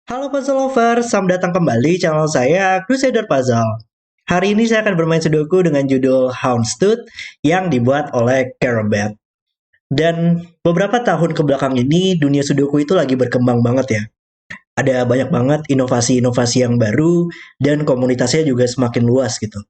Halo puzzle lovers, selamat datang kembali channel saya Crusader Puzzle. Hari ini saya akan bermain Sudoku dengan judul Houndstooth yang dibuat oleh Kerabat. Dan beberapa tahun ke belakang ini dunia Sudoku itu lagi berkembang banget ya. Ada banyak banget inovasi-inovasi yang baru dan komunitasnya juga semakin luas gitu.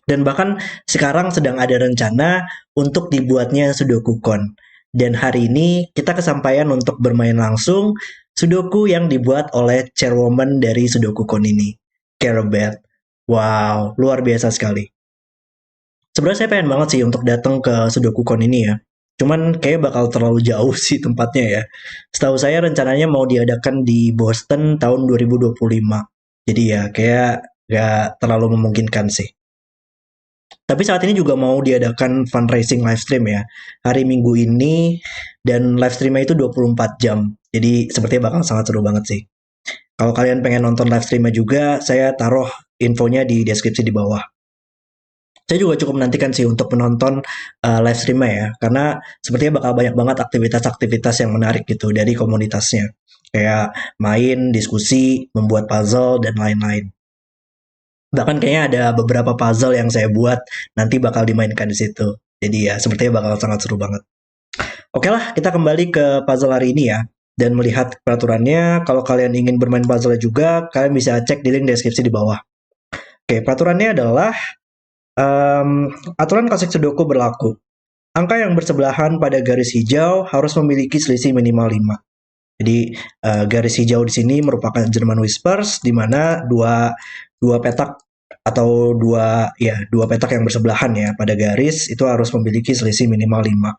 Dan bahkan sekarang sedang ada rencana untuk dibuatnya Sudoku-Con. Dan hari ini kita kesampaian untuk bermain langsung Sudoku yang dibuat oleh chairwoman dari Sudoku-Con ini, Kerabat. Wow, luar biasa sekali. Sebenarnya saya pengen banget sih untuk datang ke Sudoku-Con ini ya. Cuman kayak bakal terlalu jauh sih tempatnya ya. Setahu saya rencananya mau diadakan di Boston tahun 2025. Jadi ya kayak gak terlalu memungkinkan sih. Tapi saat ini juga mau diadakan fundraising live stream ya. Hari Minggu ini dan live streamnya itu 24 jam. Jadi sepertinya bakal sangat seru banget sih. Kalau kalian pengen nonton live streamnya juga, saya taruh infonya di deskripsi di bawah. Saya juga cukup menantikan sih untuk menonton live streamnya ya. Karena sepertinya bakal banyak banget aktivitas-aktivitas yang menarik gitu dari komunitasnya. Kayak main, diskusi, membuat puzzle, dan lain-lain. Bahkan kayaknya ada beberapa puzzle yang saya buat nanti bakal dimainkan di situ. Jadi ya sepertinya bakal sangat seru banget. Oke lah, kita kembali ke puzzle hari ini ya. Dan melihat peraturannya, kalau kalian ingin bermain puzzle juga, kalian bisa cek di link deskripsi di bawah. Oke, peraturannya adalah aturan klasik Sudoku berlaku. Angka yang bersebelahan pada garis hijau harus memiliki selisih minimal 5. Jadi garis hijau di sini merupakan German Whispers, di mana dua petak atau dua petak yang bersebelahan ya pada garis itu harus memiliki selisih minimal 5.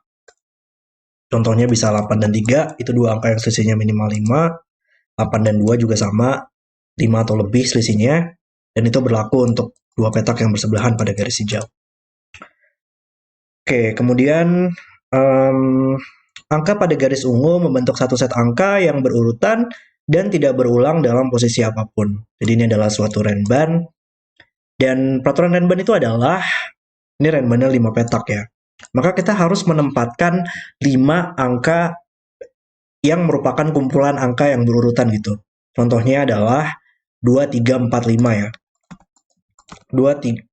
Contohnya bisa 8 dan 3, itu dua angka yang selisihnya minimal 5. 8 dan 2 juga sama, 5 atau lebih selisihnya, dan itu berlaku untuk dua petak yang bersebelahan pada garis hijau. Oke, kemudian angka pada garis ungu membentuk satu set angka yang berurutan dan tidak berulang dalam posisi apapun. Jadi ini adalah suatu renban. Dan peraturan renban itu adalah, ini renbannya 5 petak ya. Maka kita harus menempatkan 5 angka yang merupakan kumpulan angka yang berurutan gitu. Contohnya adalah 2, 3, 4, 5 ya. 2, 3,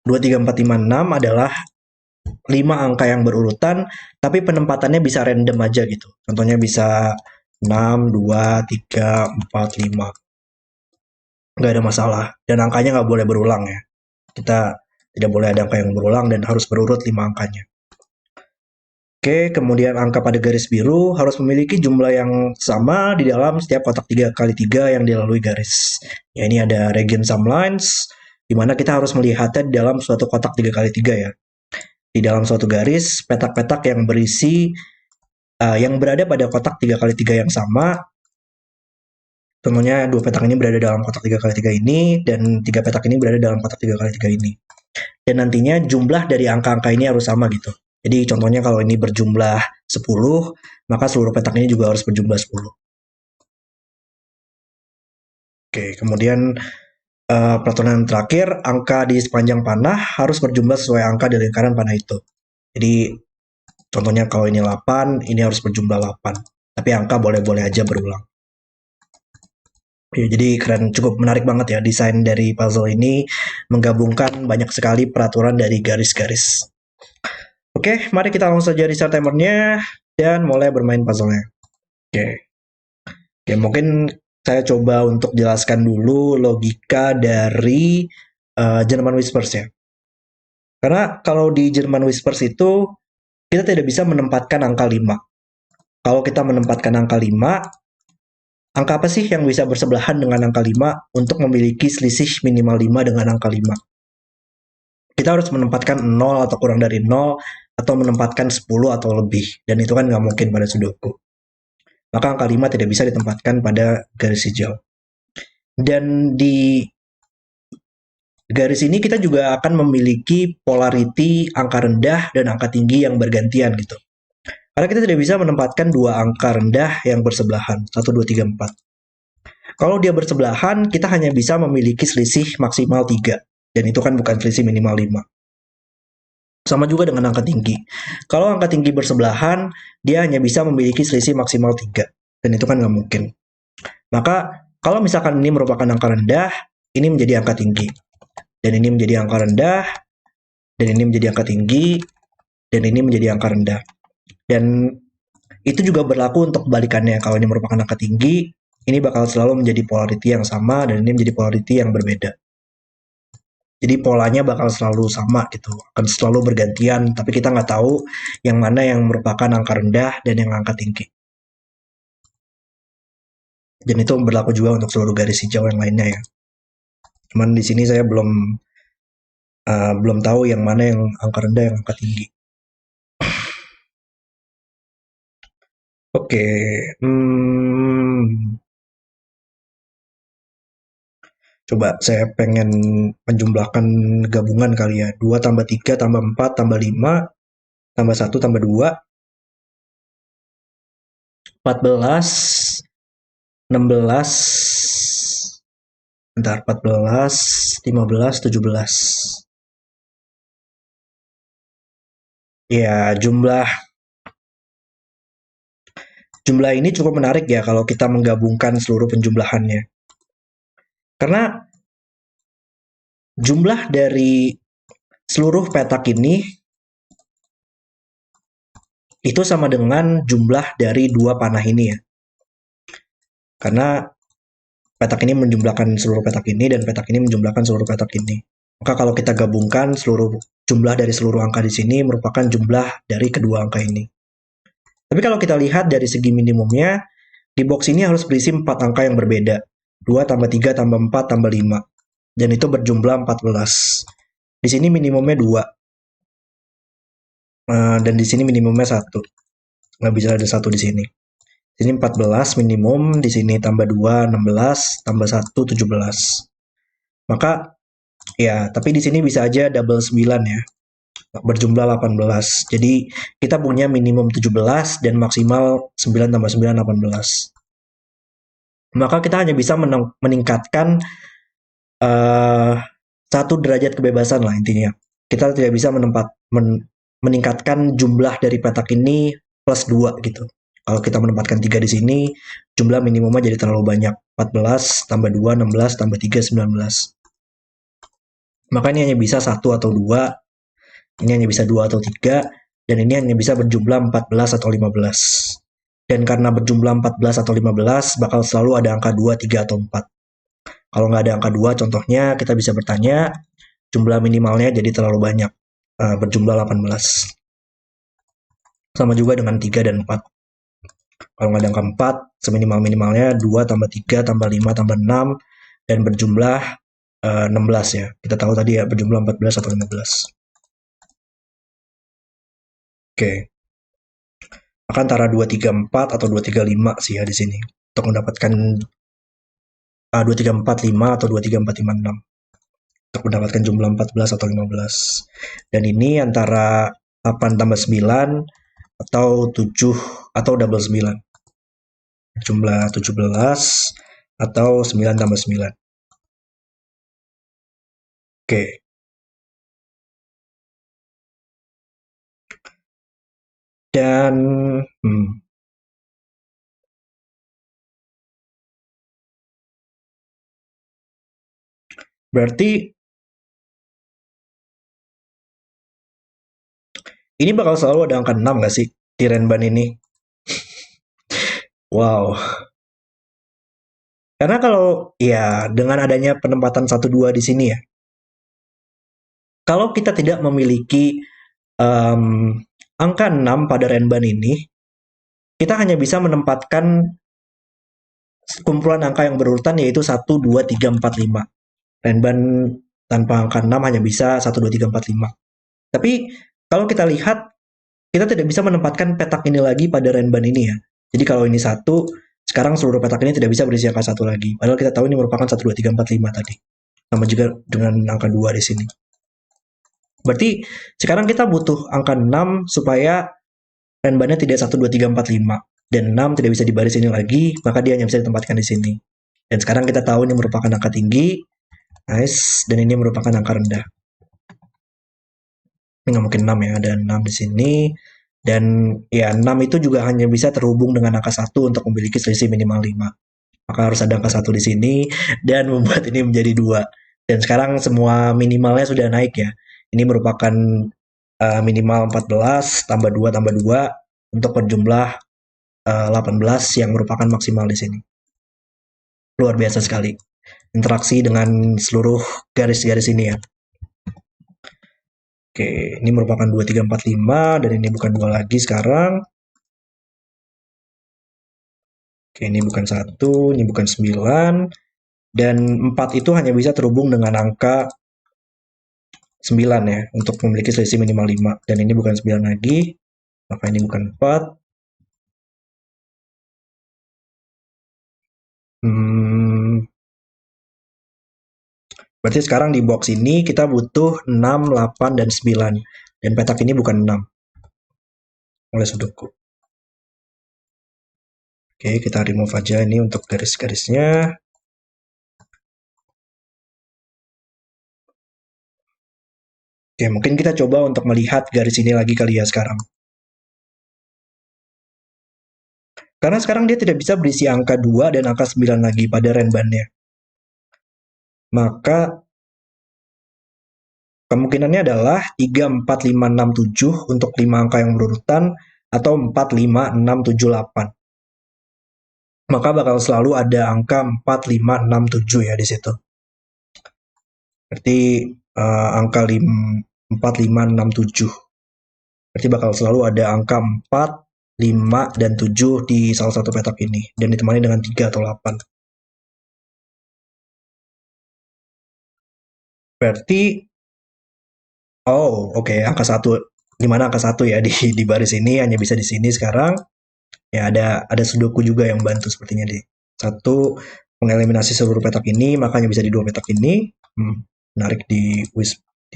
4, 5, 6 adalah 5 angka yang berurutan, tapi penempatannya bisa random aja gitu. Contohnya bisa 6, 2, 3, 4, 5. Nggak ada masalah. Dan angkanya nggak boleh berulang ya. Kita tidak boleh ada angka yang berulang dan harus berurut 5 angkanya. Oke, kemudian angka pada garis biru harus memiliki jumlah yang sama di dalam setiap kotak 3x3 yang dilalui garis. Ya, ini ada region sum lines, di mana kita harus melihatnya di dalam suatu kotak 3x3 ya. Di dalam suatu garis, petak-petak yang berisi yang berada pada kotak 3x3 yang sama. Contohnya dua petak ini berada dalam kotak 3x3 ini, dan tiga petak ini berada dalam kotak 3x3 ini. Dan nantinya jumlah dari angka-angka ini harus sama gitu. Jadi contohnya kalau ini berjumlah 10, maka seluruh petak ini juga harus berjumlah 10. Oke, kemudian peraturan terakhir, angka di sepanjang panah harus berjumlah sesuai angka di lingkaran panah itu. Jadi contohnya kalau ini 8, ini harus berjumlah 8. Tapi angka boleh-boleh aja berulang. Ya, jadi keren, cukup menarik banget ya desain dari puzzle ini menggabungkan banyak sekali peraturan dari garis-garis. Oke, mari kita langsung saja restart timernya dan mulai bermain puzzle-nya. Oke, mungkin saya coba untuk jelaskan dulu logika dari German Whispers ya. Karena kalau di German Whispers itu kita tidak bisa menempatkan angka 5. Kalau kita menempatkan angka 5, angka apa sih yang bisa bersebelahan dengan angka 5 untuk memiliki selisih minimal 5 dengan angka 5? Kita harus menempatkan 0 atau kurang dari 0, atau menempatkan 10 atau lebih. Dan itu kan nggak mungkin pada Sudoku. Maka angka 5 tidak bisa ditempatkan pada garis hijau. Dan di garis ini kita juga akan memiliki polarity angka rendah dan angka tinggi yang bergantian gitu. Karena kita tidak bisa menempatkan dua angka rendah yang bersebelahan, 1, 2, 3, 4. Kalau dia bersebelahan, kita hanya bisa memiliki selisih maksimal 3. Dan itu kan bukan selisih minimal 5. Sama juga dengan angka tinggi. Kalau angka tinggi bersebelahan, dia hanya bisa memiliki selisih maksimal 3. Dan itu kan nggak mungkin. Maka kalau misalkan ini merupakan angka rendah, ini menjadi angka tinggi. Dan ini menjadi angka rendah, dan ini menjadi angka tinggi, dan ini menjadi angka rendah. Dan itu juga berlaku untuk kebalikannya. Kalau ini merupakan angka tinggi, ini bakal selalu menjadi polarity yang sama, dan ini menjadi polarity yang berbeda. Jadi polanya bakal selalu sama gitu, akan selalu bergantian, tapi kita nggak tahu yang mana yang merupakan angka rendah dan yang angka tinggi. Dan itu berlaku juga untuk seluruh garis hijau yang lainnya ya. Cuman di sini saya belum tahu yang mana yang angka rendah, yang angka tinggi. Oke, coba saya pengen menjumlahkan gabungan kali ya. 2 tambah 3 tambah 4 tambah 5 tambah 1 tambah 2, 14, 16, bentar, 14, 15, 17. Ya, jumlah ini cukup menarik ya kalau kita menggabungkan seluruh penjumlahannya. Karena jumlah dari seluruh petak ini itu sama dengan jumlah dari dua panah ini ya. Karena petak ini menjumlahkan seluruh petak ini dan petak ini menjumlahkan seluruh petak ini. Maka kalau kita gabungkan seluruh jumlah dari seluruh angka di sini merupakan jumlah dari kedua angka ini. Tapi kalau kita lihat dari segi minimumnya, di box ini harus berisi 4 angka yang berbeda. 2 tambah 3 tambah 4 tambah 5. Dan itu berjumlah 14. Di sini minimumnya 2. Dan di sini minimumnya 1. Nggak bisa ada 1 di sini. Di sini 14 minimum, di sini tambah 2, 16, tambah 1, 17. Maka, ya, tapi di sini bisa aja double 9 ya. Berjumlah 18. Jadi, kita punya minimum 17 dan maksimal 9 tambah 9, 18. Maka kita hanya bisa meningkatkan satu derajat kebebasan lah intinya. Kita tidak bisa meningkatkan jumlah dari petak ini plus 2 gitu. Kalau kita menempatkan 3 di sini, jumlah minimumnya jadi terlalu banyak. 14 tambah 2, 16 tambah 3, 19. Maka ini hanya bisa 1 atau 2, ini hanya bisa 2 atau 3, dan ini hanya bisa berjumlah 14 atau 15. Dan karena berjumlah 14 atau 15, bakal selalu ada angka 2, 3, atau 4. Kalau nggak ada angka 2, contohnya kita bisa bertanya, jumlah minimalnya jadi terlalu banyak, berjumlah 18. Sama juga dengan 3 dan 4. Kalau nggak ada angka 4, seminimal-minimalnya 2 tambah 3 tambah 5 tambah 6, dan berjumlah 16 ya. Kita tahu tadi ya, berjumlah 14 atau 15. Oke. Maka antara 2, 3, 4 atau 2, 3, 5 sih ya di sini. Untuk mendapatkan 2, 3, 4, 5 atau 2, 3, 4, 5, 6. Untuk mendapatkan jumlah 14 atau 15. Dan ini antara 8 tambah 9 atau 7 atau double 9. Jumlah 17 atau 9 tambah 9. Oke. Dan berarti ini bakal selalu ada angka 6 nggak sih di Renban ini? Wow. Karena kalau ya dengan adanya penempatan 1, 2 di sini ya, kalau kita tidak memiliki angka 6 pada Renban ini, kita hanya bisa menempatkan kumpulan angka yang berurutan yaitu 1, 2, 3, 4, 5. Renban tanpa angka 6 hanya bisa 1, 2, 3, 4, 5. Tapi kalau kita lihat, kita tidak bisa menempatkan petak ini lagi pada Renban ini ya. Jadi kalau ini 1, sekarang seluruh petak ini tidak bisa berisi angka 1 lagi. Padahal kita tahu ini merupakan 1, 2, 3, 4, 5 tadi. Sama juga dengan angka 2 di sini. Berarti sekarang kita butuh angka 6 supaya Renbannya tidak 1, 2, 3, 4, 5. Dan 6 tidak bisa di baris ini lagi, maka dia hanya bisa ditempatkan di sini. Dan sekarang kita tahu ini merupakan angka tinggi. Nice. Dan ini merupakan angka rendah. Ini nggak mungkin 6 ya, ada 6 di sini. Dan ya 6 itu juga hanya bisa terhubung dengan angka 1 untuk memiliki selisih minimal 5. maka harus ada angka 1 di sini dan membuat ini menjadi 2. Dan sekarang semua minimalnya sudah naik ya. Ini merupakan minimal 14 tambah 2 untuk berjumlah 18 yang merupakan maksimal di sini. Luar biasa sekali interaksi dengan seluruh garis-garis ini ya. Oke, ini merupakan 2, 3, 4, 5 dan ini bukan 2 lagi sekarang. Oke, ini bukan 1, ini bukan 9 dan 4 itu hanya bisa terhubung dengan angka 9 ya untuk memiliki selisih minimal 5 dan ini bukan 9 lagi, maka ini bukan 4. Berarti sekarang di box ini kita butuh 6, 8, dan 9. Dan petak ini bukan 6 oleh Sudoku. Oke, kita remove aja ini untuk garis-garisnya. Oke, mungkin kita coba untuk melihat garis ini lagi kali ya sekarang. Karena sekarang dia tidak bisa berisi angka 2 dan angka 9 lagi pada renbannya. Maka kemungkinannya adalah 3, 4, 5, 6, 7 untuk 5 angka yang berurutan atau 4, 5, 6, 7, 8. Maka bakal selalu ada angka 4, 5, 6, 7 ya di situ. Berarti angka 4, 5, 6, 7. Berarti bakal selalu ada angka 4, 5, dan 7 di salah satu petak ini. Dan ditemani dengan 3 atau 8. Berarti, oh oke, angka 1. Gimana angka 1 ya di baris ini hanya bisa di sini sekarang. Ya ada Sudoku juga yang bantu sepertinya di satu mengeliminasi seluruh petak ini, makanya bisa di 2 petak ini. Menarik di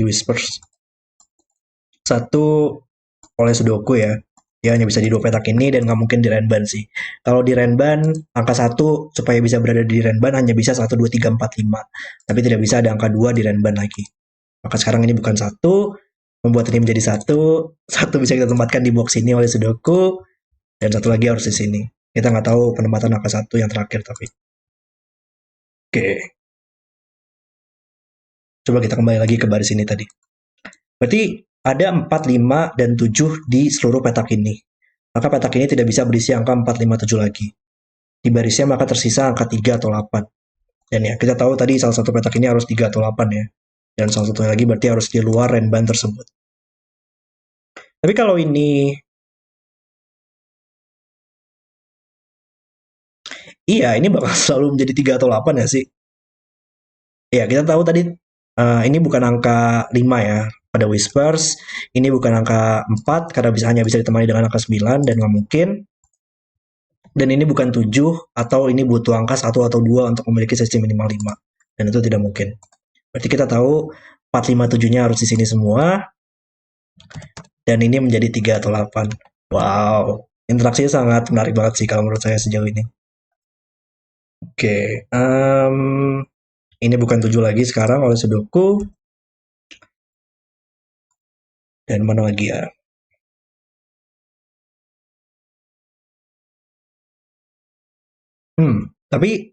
Whispers. Satu oleh Sudoku ya. Dia hanya bisa di 2 petak ini dan nggak mungkin di Renban sih. Kalau di Renban, angka 1 supaya bisa berada di Renban hanya bisa 1, 2, 3, 4, 5. Tapi tidak bisa ada angka 2 di Renban lagi. Maka sekarang ini bukan 1, membuat ini menjadi 1. 1 bisa kita tempatkan di box ini oleh Sudoku, dan 1 lagi harus di sini. Kita nggak tahu penempatan angka 1 yang terakhir tapi. Oke. Coba kita kembali lagi ke baris ini tadi. Berarti ada 4, 5, dan 7 di seluruh petak ini. Maka petak ini tidak bisa berisi angka 4, 5, 7 lagi. Di barisnya maka tersisa angka 3 atau 8. Dan ya, kita tahu tadi salah satu petak ini harus 3 atau 8 ya. Dan salah satunya lagi berarti harus di luar renban tersebut. Tapi kalau ini... Iya, ini bakal selalu menjadi 3 atau 8 ya sih? Ya, kita tahu tadi ini bukan angka 5 ya pada Whispers. Ini bukan angka 4 karena hanya bisa ditemani dengan angka 9 dan nggak mungkin. Dan ini bukan 7 atau ini butuh angka 1 atau 2 untuk memiliki selisih minimal 5. Dan itu tidak mungkin. Berarti kita tahu 4, 5, 7-nya harus di sini semua. Dan ini menjadi 3 atau 8. Wow, interaksinya sangat menarik banget sih kalau menurut saya sejauh ini. Oke, ini bukan 7 lagi sekarang oleh Sudoku. Dan mana lagi ya? Tapi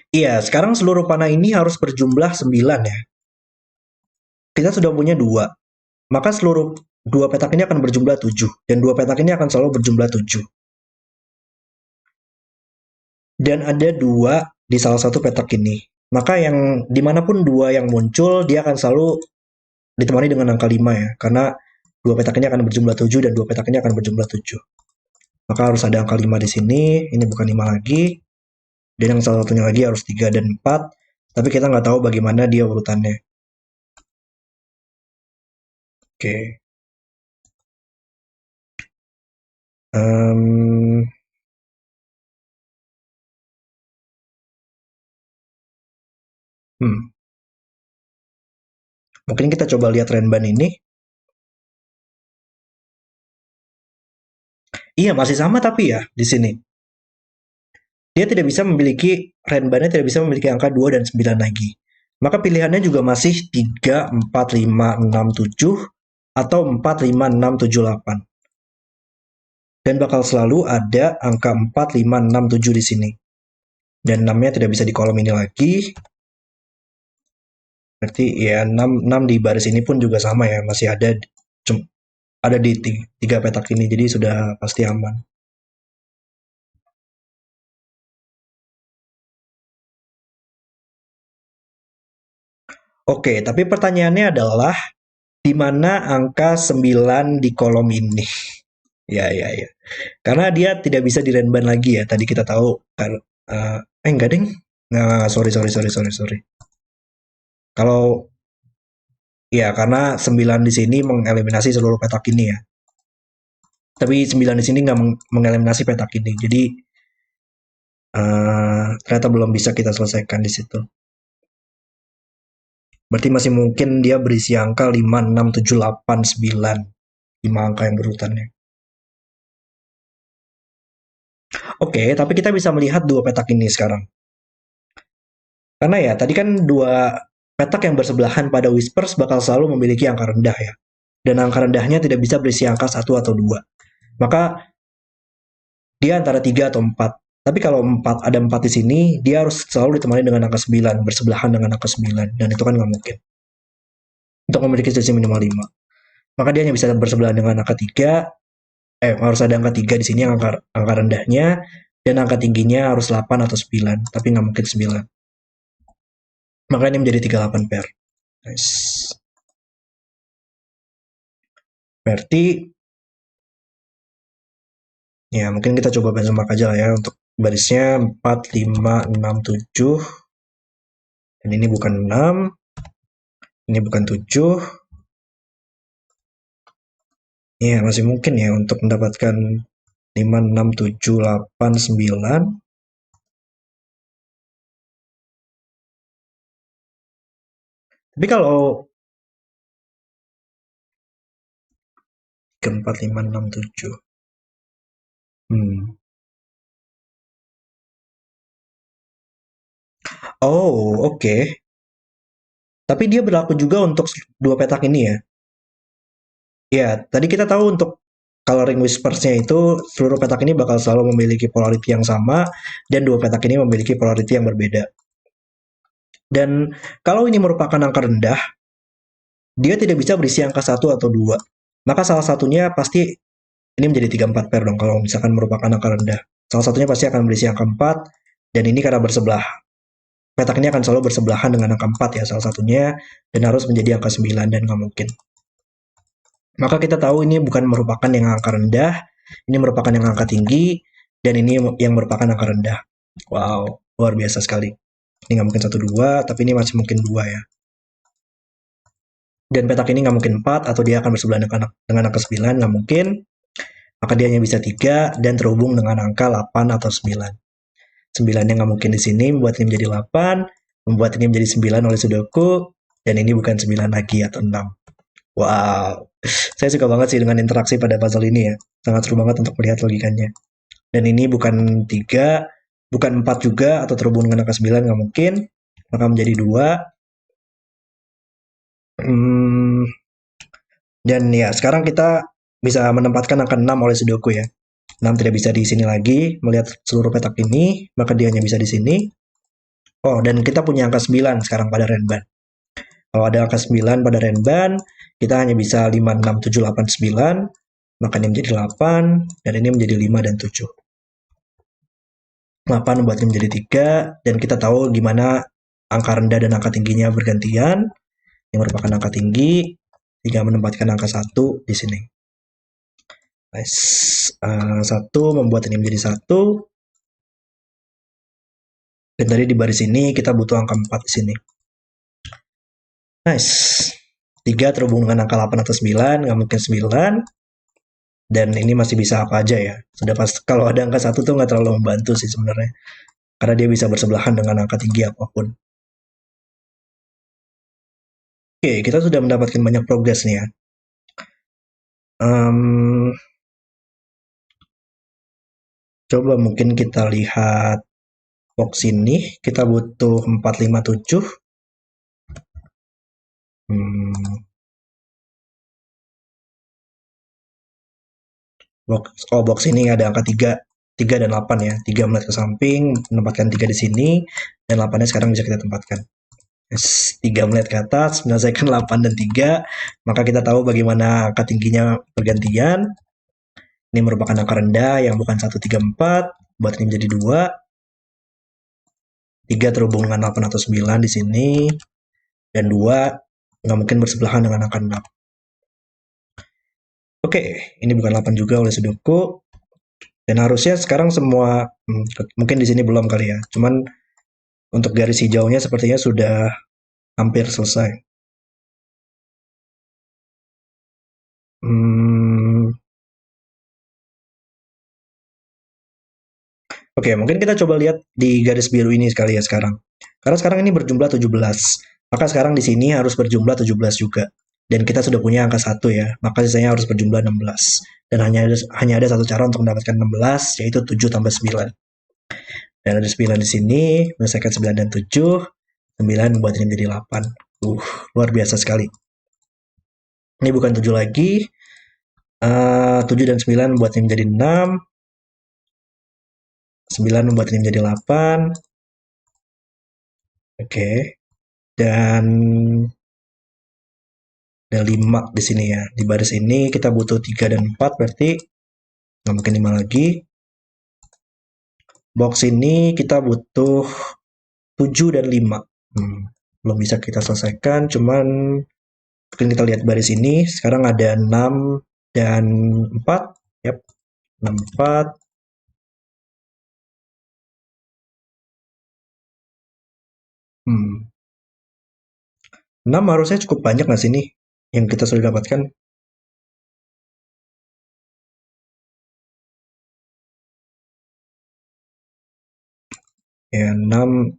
iya, sekarang seluruh panah ini harus berjumlah 9 ya. Kita sudah punya 2. Maka seluruh 2 petak ini akan berjumlah 7. Dan 2 petak ini akan selalu berjumlah 7. Dan ada 2 di salah satu petak ini. Maka yang dimanapun 2 yang muncul, dia akan selalu ditemani dengan angka 5 ya. Karena 2 petak ini akan berjumlah 7 dan 2 petak ini akan berjumlah 7. Maka harus ada angka 5 di sini. Ini bukan 5 lagi. Dan yang salah satunya lagi harus 3 dan 4. Tapi kita nggak tahu bagaimana dia urutannya. Oke. Mungkin kita coba lihat Renban ini. Iya, masih sama tapi ya di sini. Dia tidak bisa memiliki Renbannya tidak bisa memiliki angka 2 dan 9 lagi. Maka pilihannya juga masih 3, 4, 5, 6, 7 atau 4, 5, 6, 7, 8. Dan bakal selalu ada angka 4, 5, 6, 7 di sini. Dan 6-nya tidak bisa di kolom ini lagi. Berarti ya 6 di baris ini pun juga sama ya, masih ada di tiga petak ini, jadi sudah pasti aman. Oke, tapi pertanyaannya adalah di mana angka 9 di kolom ini? Ya, ya, ya. Karena dia tidak bisa direnban lagi ya. Tadi kita tahu kan enggak ding. Nggak, sorry, sorry, sorry, sorry, sorry. Kalau ya karena 9 di sini mengeliminasi seluruh petak ini ya. Tapi 9 di sini nggak mengeliminasi petak ini. Jadi ternyata belum bisa kita selesaikan di situ. Berarti masih mungkin dia berisi angka 5, 6, 7, 8, 9. 5 angka yang berurutannya. Oke, tapi kita bisa melihat dua petak ini sekarang. Karena ya, tadi kan dua petak yang bersebelahan pada Whispers bakal selalu memiliki angka rendah ya. Dan angka rendahnya tidak bisa berisi angka 1 atau 2. Maka dia antara 3 atau 4. Tapi kalau ada 4 di sini, dia harus selalu ditemani dengan angka 9, bersebelahan dengan angka 9. Dan itu kan nggak mungkin. Untuk memiliki selisih minimal 5. Maka dia hanya bisa bersebelahan dengan angka 3, harus ada angka 3 di sini angka rendahnya, dan angka tingginya harus 8 atau 9, tapi nggak mungkin 9. Maka ini menjadi 38 pair. Nice. Berarti ya mungkin kita coba benchmark aja lah ya untuk barisnya 4, 5, 6, 7. Dan ini bukan 6, ini bukan 7. Ya masih mungkin ya untuk mendapatkan 5, 6, 7, 8, 9. Tapi kalau 3, 4, 5, 6, 7. Oh, oke. Tapi dia berlaku juga untuk dua petak ini ya. Ya, tadi kita tahu untuk coloring whispers-nya itu seluruh petak ini bakal selalu memiliki polarity yang sama dan dua petak ini memiliki polarity yang berbeda. Dan kalau ini merupakan angka rendah, dia tidak bisa berisi angka 1 atau 2. Maka salah satunya pasti ini menjadi 3, 4 pair dong kalau misalkan merupakan angka rendah. Salah satunya pasti akan berisi angka 4 dan ini karena bersebelah. Petak ini akan selalu bersebelahan dengan angka 4 ya salah satunya dan harus menjadi angka 9 dan nggak mungkin. Maka kita tahu ini bukan merupakan yang angka rendah, ini merupakan yang angka tinggi, dan ini yang merupakan angka rendah. Wow, luar biasa sekali. Ini nggak mungkin 1, 2, tapi ini masih mungkin 2 ya. Dan petak ini nggak mungkin 4, atau dia akan bersebelahan dengan angka 9, nggak mungkin. Maka dia hanya bisa 3, dan terhubung dengan angka 8 atau 9. 9-nya nggak mungkin di sini, membuat ini menjadi 8, membuat ini menjadi 9 oleh Sudoku, dan ini bukan 9 lagi atau 6. Wow, saya suka banget sih dengan interaksi pada puzzle ini ya. Sangat seru banget untuk melihat logikanya. Dan ini bukan 3, bukan 4 juga, atau terhubung dengan angka 9, nggak mungkin. Maka menjadi 2. Dan ya, sekarang kita bisa menempatkan angka 6 oleh Sudoku ya. 6 tidak bisa di sini lagi. Melihat seluruh petak ini, maka dia hanya bisa di sini. Oh, dan kita punya angka 9 sekarang pada Renban. Kalau ada angka 9 pada Renban, kita hanya bisa 5, 6, 7, 8, 9. Maka ini menjadi 8, dan ini menjadi 5 dan 7. 8 membuat ini menjadi 3, dan kita tahu gimana angka rendah dan angka tingginya bergantian. Yang merupakan angka tinggi, 3 menempatkan angka 1 di sini. Nice. 1 membuat ini menjadi 1. Dan tadi di baris ini kita butuh angka 4 di sini. Nice. 3 terhubung dengan angka 8 atau 9, nggak mungkin 9. Dan ini masih bisa apa aja ya. Sudah pas kalau ada angka 1 tuh nggak terlalu membantu sih sebenarnya. Karena dia bisa bersebelahan dengan angka tinggi apapun. Oke, kita sudah mendapatkan banyak progres nih ya. Coba mungkin kita lihat box ini. Kita butuh 4, 5, 7. box ini ada angka 3, 3 dan 8 ya. 3 melihat ke samping, menempatkan 3 di sini, dan 8-nya sekarang bisa kita tempatkan. 3 melihat ke atas, menyelesaikan 8 dan 3, maka kita tahu bagaimana angka tingginya pergantian. Ini merupakan angka rendah yang bukan 1, 3, 4, buat ini menjadi 2. 3 terhubung dengan 8 atau 9 di sini, dan 2 nggak mungkin bersebelahan dengan angka 6. Oke, ini bukan 8 juga oleh Sudoku. Dan harusnya sekarang semua, mungkin di sini belum kali ya, cuman untuk garis hijaunya sepertinya sudah hampir selesai. Oke, mungkin kita coba lihat di garis biru ini sekali ya sekarang. Karena sekarang ini berjumlah 17. Maka sekarang di sini harus berjumlah 17 juga. Dan kita sudah punya angka 1 ya. Maka sisanya harus berjumlah 16. Dan hanya ada satu cara untuk mendapatkan 16, yaitu 7 tambah 9. Dan ada 9 di sini, menyelesaikan 9 dan 7. 9 membuat ini menjadi 8. Luar biasa sekali. Ini bukan 7 lagi. 7 dan 9 membuat ini menjadi 6. 9 membuat ini menjadi 8. Oke. Dan ada 5 di sini ya. Di baris ini kita butuh 3 dan 4, berarti nggak mungkin 5 lagi. Box ini kita butuh 7 dan 5. Belum bisa kita selesaikan, cuman mungkin kita lihat baris ini. Sekarang ada 6 dan 4. Yap, 6, 4. Hmm. 6 harusnya cukup banyak nggak sih nih yang kita sudah dapatkan? Ya, 6,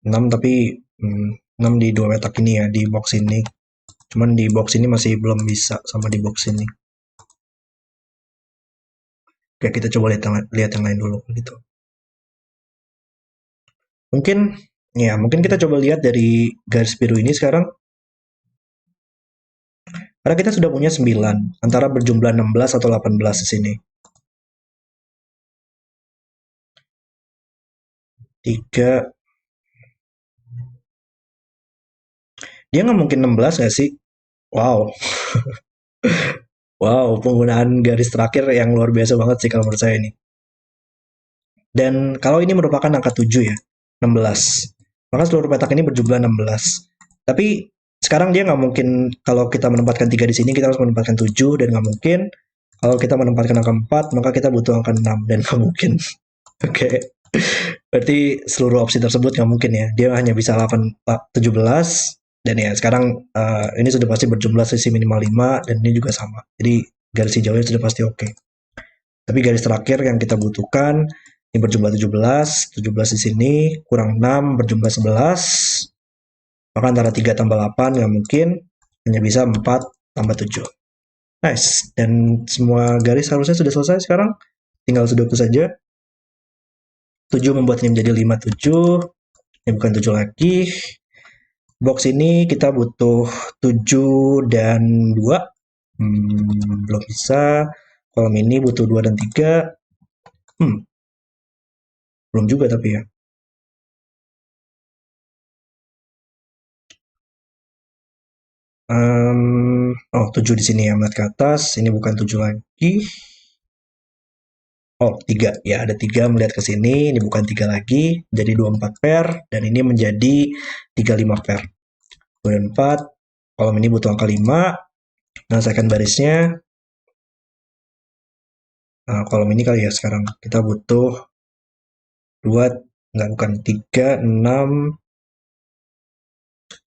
6 tapi 6 di dua petak ini ya, di box ini. Cuman di box ini masih belum bisa sama di box ini. Oke, kita coba lihat yang lain dulu gitu. Mungkin kita coba lihat dari garis biru ini sekarang. Karena kita sudah punya 9, antara berjumlah 16 atau 18 di sini. 3, dia nggak mungkin 16 nggak sih? Wow, wow, penggunaan garis terakhir yang luar biasa banget sih kalau menurut saya ini. Dan kalau ini merupakan angka 7 ya, 16. Maka seluruh petak ini berjumlah 16. Tapi sekarang dia nggak mungkin, kalau kita menempatkan 3 di sini, kita harus menempatkan 7, dan nggak mungkin. Kalau kita menempatkan angka 4, maka kita butuh angka 6, dan nggak mungkin. Oke, berarti seluruh opsi tersebut nggak mungkin ya. Dia hanya bisa 17, dan ya sekarang ini sudah pasti berjumlah sisi minimal 5, dan ini juga sama. Jadi garis hijaunya sudah pasti oke. Tapi garis terakhir yang kita butuhkan, ini berjumlah 17, 17 di sini, kurang 6, berjumlah 11, maka antara 3 tambah 8 nggak mungkin, hanya bisa 4 tambah 7. Nice, dan semua garis harusnya sudah selesai sekarang, tinggal sudoku saja. 7 membuat ini menjadi 5, 7, ini bukan 7 lagi. Box ini kita butuh 7 dan 2, belum bisa. Kolom ini butuh 2 dan 3, belum juga tapi ya. 7 di sini ya, melihat ke atas. Ini bukan 7 lagi. Oh, 3. Ya, ada 3 melihat ke sini. Ini bukan 3 lagi. Jadi 24 pair. Dan ini menjadi 35 pair. 2 dan 4. Kolom ini butuh angka 5. Menyelesaikan barisnya. Nah, kolom ini kali ya sekarang. Kita butuh 2. Enggak, bukan 3, 6.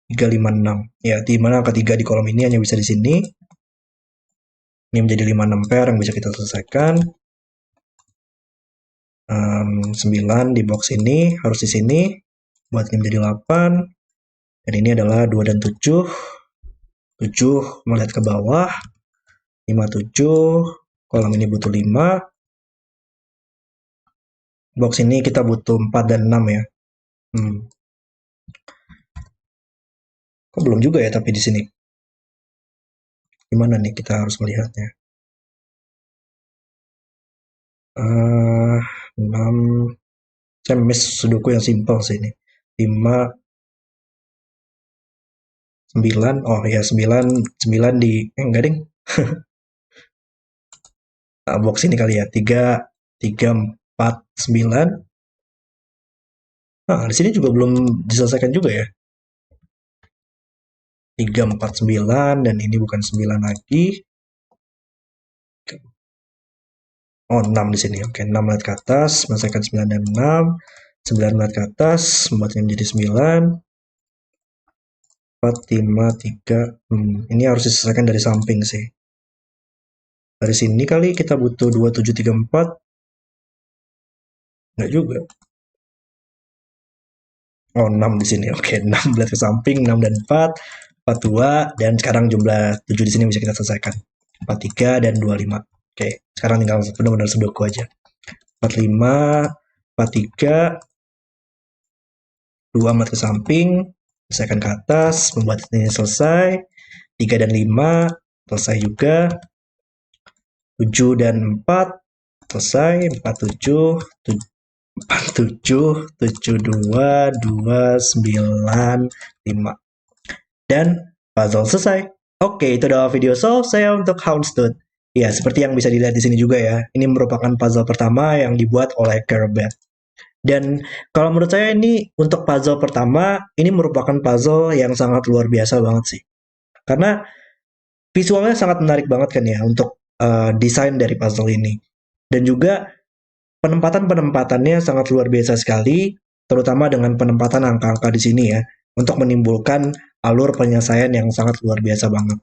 3, 5, 6. Ya, di mana angka 3 di kolom ini hanya bisa di sini. Ini menjadi 5, 6 pair yang bisa kita selesaikan. 9 di box ini harus di sini, buat ini menjadi 8, dan ini adalah 2 dan 7. 7 melihat ke bawah, 5, 7, kolom ini butuh 5, box ini kita butuh 4 dan 6 ya. Kok belum juga ya tapi di sini? Gimana nih kita harus melihatnya? 6, saya miss sudoku yang simpel sih ini. 5, 9, oh ya 9, 9 di, enggak ding, box ini kali ya, 3, 3, 4, 9. Nah, di sini juga belum diselesaikan juga ya. 3, 4, 9, dan ini bukan 9 lagi. Oh, 6 di sini. Oke, 6 lihat ke atas, menyelesaikan 9 dan 6. 9 lihat ke atas, membuatnya menjadi 9. 4, 5, 3. Ini harus diselesaikan dari samping sih. Dari sini kali kita butuh 2, 7, 3, 4. Enggak juga. Oh, 6 di sini. Oke, 6 lihat ke samping, 6 dan 4. 4, 2. Dan sekarang jumlah 7 di sini bisa kita selesaikan. 4, 3, dan 2, 5. Oke, sekarang tinggal benar-benar sudoku aja. 4, 5, 4, 3. 2 lihat ke samping, selesaikan ke atas, membuat ini selesai. 3 dan 5, selesai juga. 7 dan 4, selesai. 4, 7, 4, 7, 7, 2, 2, 9, 5. Dan puzzle selesai. Oke, itu adalah video solve saya untuk Houndstooth. Ya, seperti yang bisa dilihat di sini juga ya. Ini merupakan puzzle pertama yang dibuat oleh Kerbet. Dan kalau menurut saya ini untuk puzzle pertama, ini merupakan puzzle yang sangat luar biasa banget sih. Karena visualnya sangat menarik banget kan ya untuk desain dari puzzle ini. Dan juga penempatan-penempatannya sangat luar biasa sekali, terutama dengan penempatan angka-angka di sini ya, untuk menimbulkan alur penyelesaian yang sangat luar biasa banget.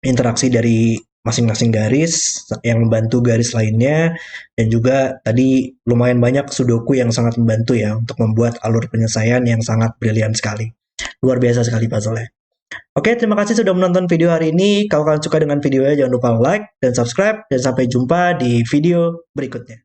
Interaksi dari masing-masing garis yang membantu garis lainnya, dan juga tadi lumayan banyak sudoku yang sangat membantu ya untuk membuat alur penyelesaian yang sangat brilian sekali. Luar biasa sekali puzzle-nya. Oke, terima kasih sudah menonton video hari ini. Kalau kalian suka dengan videonya, jangan lupa like dan subscribe, dan sampai jumpa di video berikutnya.